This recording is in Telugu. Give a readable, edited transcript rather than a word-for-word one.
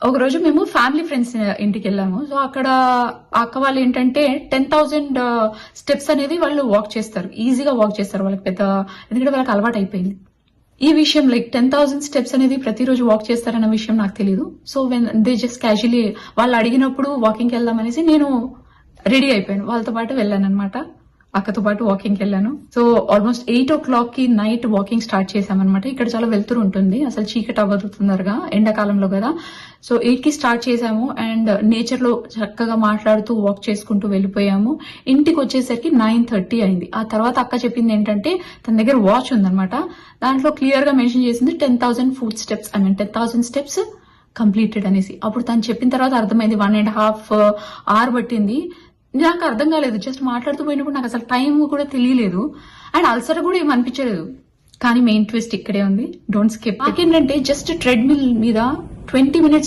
ఒక రోజు మేము ఫ్యామిలీ ఫ్రెండ్స్ ఇంటికి వెళ్ళాము. సో అక్కడ అక్క వాళ్ళు ఏంటంటే 10,000 స్టెప్స్ అనేది వాళ్ళు వాక్ చేస్తారు, ఈజీగా వాక్ చేస్తారు. వాళ్ళకి పెద్ద, ఎందుకంటే వాళ్ళకి అలవాటు అయిపోయింది ఈ విషయం. లైక్ 10,000 స్టెప్స్ అనేది ప్రతిరోజు వాక్ చేస్తారన్న విషయం నాకు తెలియదు. So when they just casually వాళ్ళు అడిగినప్పుడు వాకింగ్కి వెళ్దాం అనేసి నేను రెడీ అయిపోయాను, వాళ్ళతో పాటు వెళ్ళాను అనమాట. అక్కతో పాటు వాకింగ్కి వెళ్ళాను. సో ఆల్మోస్ట్ 8 o'clock కి నైట్ వాకింగ్ స్టార్ట్ చేశామన్నమాట. ఇక్కడ చాలా వెళ్తురు ఉంటుంది, అసలు చీకటి అవ్వదు తొందరగా ఎండాకాలంలో కదా. సో 8 కి స్టార్ట్ చేశాము అండ్ నేచర్ లో చక్కగా మాట్లాడుతూ వాక్ చేసుకుంటూ వెళ్ళిపోయాము. ఇంటికి వచ్చేసరికి 9:30 అయింది. ఆ తర్వాత అక్క చెప్పింది ఏంటంటే తన దగ్గర వాచ్ ఉందన్నమాట, దాంట్లో క్లియర్ గా మెన్షన్ చేసింది 10,000 ఫుట్ స్టెప్స్, 10,000 స్టెప్స్ కంప్లీటెడ్ అనేసి. అప్పుడు తను చెప్పిన తర్వాత అర్థమైంది 1.5 hour పట్టింది. నాకు అర్థం కాలేదు, జస్ట్ మాట్లాడుతూ పోయినప్పుడు నాకు అసలు టైం కూడా తెలియలేదు అండ్ అల్సర్ కూడా ఏం అనిపించలేదు. కానీ మెయిన్ ట్విస్ట్ ఇక్కడే ఉంది, డోంట్ స్కిప్. నాకేంటంటే జస్ట్ ట్రెడ్మిల్ మీద 20 minutes